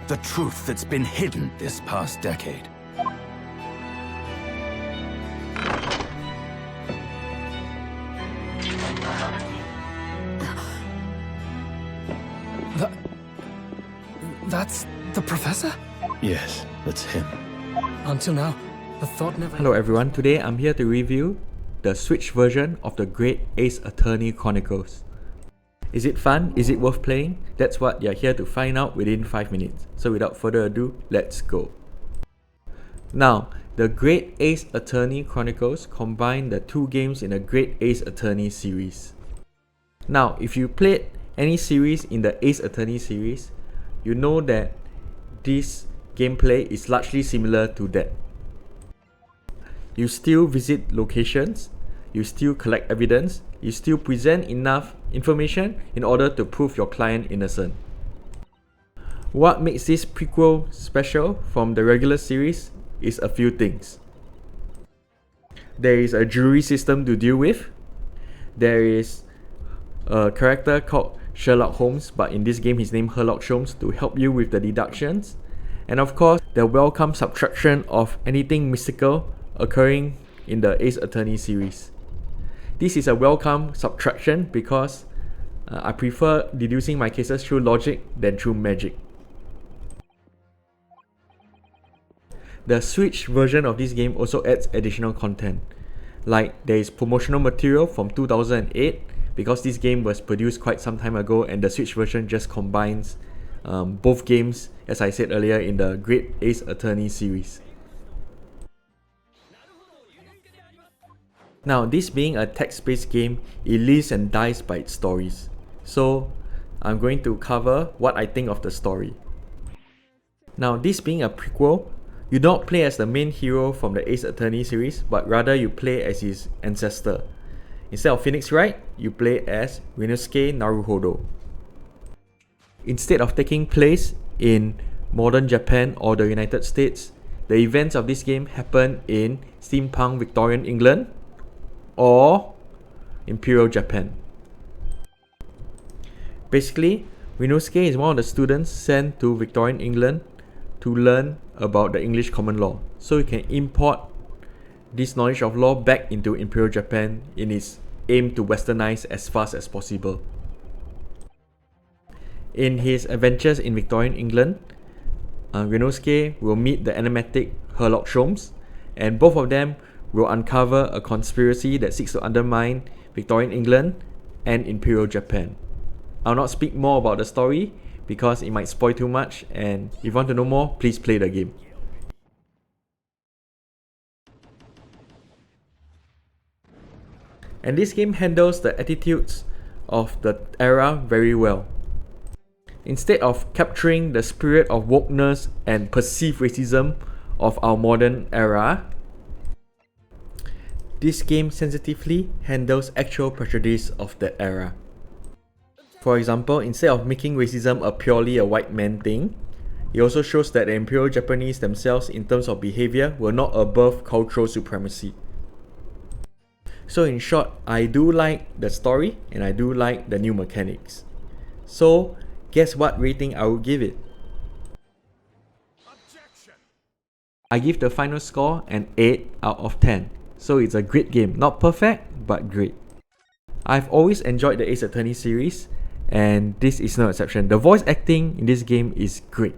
The truth that's been hidden this past decade. That's the professor? Yes, that's him. Until now, the thought never... Hello everyone, today I'm here to review the Switch version of the Great Ace Attorney Chronicles. Is it fun? Is it worth playing? That's what you're here to find out within 5 minutes. So without further ado, let's go. Now, the Great Ace Attorney Chronicles combine the two games in the Great Ace Attorney series. Now, if you played any series in the Ace Attorney series, you know that this gameplay is largely similar to that. You still visit locations, you still collect evidence, you still present enough information in order to prove your client innocent. What makes this prequel special from the regular series is a few things. There is a jury system to deal with. There is a character called Sherlock Holmes, but in this game his name Sherlock Holmes, to help you with the deductions. And of course, the welcome subtraction of anything mystical occurring in the Ace Attorney series. This is a welcome subtraction because I prefer deducing my cases through logic than through magic. The Switch version of this game also adds additional content. Like there is promotional material from 2008, because this game was produced quite some time ago and the Switch version just combines both games, as I said earlier, in the Great Ace Attorney series. Now, this being a text-based game, it lives and dies by its stories. So, I'm going to cover what I think of the story. Now, this being a prequel, you don't play as the main hero from the Ace Attorney series, but rather you play as his ancestor. Instead of Phoenix Wright, you play as Ryunosuke Naruhodo. Instead of taking place in modern Japan or the United States, the events of this game happen in steampunk Victorian England or Imperial Japan. Basically, Ryunosuke is one of the students sent to Victorian England to learn about the English common law, so he can import this knowledge of law back into Imperial Japan in its aim to westernize as fast as possible. In his adventures in Victorian England, Ryunosuke will meet the enigmatic Sherlock Holmes, and both of them will uncover a conspiracy that seeks to undermine Victorian England and Imperial Japan. I'll not speak more about the story because it might spoil too much, and if you want to know more, please play the game. And this game handles the attitudes of the era very well. Instead of capturing the spirit of wokeness and perceived racism of our modern era, this game sensitively handles actual prejudice of that era. For example, instead of making racism a purely a white man thing, it also shows that the Imperial Japanese themselves in terms of behavior were not above cultural supremacy. So in short, I do like the story and I do like the new mechanics. So guess what rating I will give it? Objection. I give the final score an 8 out of 10. So it's a great game. Not perfect, but great. I've always enjoyed the Ace Attorney series, and this is no exception. The voice acting in this game is great.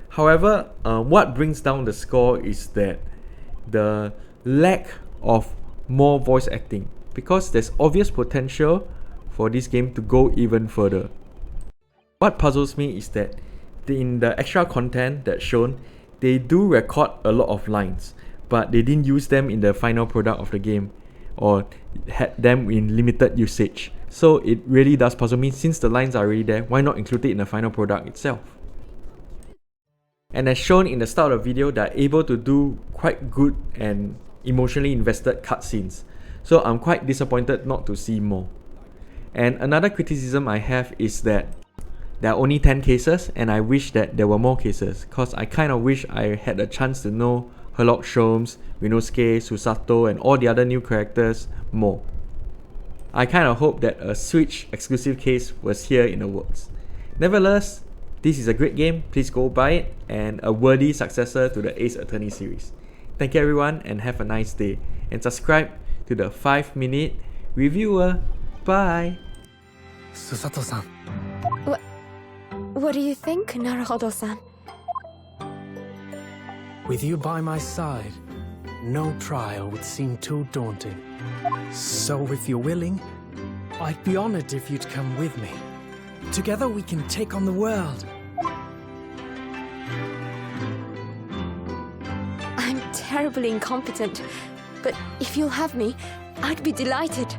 However, what brings down the score is that the lack of more voice acting, because there's obvious potential for this game to go even further. What puzzles me is that in the extra content that's shown, they do record a lot of lines, but they didn't use them in the final product of the game or had them in limited usage. So it really does puzzle me. Since the lines are already there, why not include it in the final product itself? And as shown in the start of the video, they're able to do quite good and emotionally invested cutscenes. So I'm quite disappointed not to see more. And another criticism I have is that there are only 10 cases, and I wish that there were more cases, cause I kind of wish I had a chance to know Sherlock Holmes, Ryunosuke, Susato, and all the other new characters more. I kind of hope that a Switch exclusive case was here in the works. Nevertheless, This is a great game, please go buy it, and a worthy successor to the Ace Attorney series. Thank you everyone and have a nice day. And subscribe to the 5-minute reviewer. Bye! Susato-san. What do you think, Naruhodo-san? With you by my side, no trial would seem too daunting. So if you're willing, I'd be honored if you'd come with me. Together we can take on the world. I'm terribly incompetent, but if you'll have me, I'd be delighted.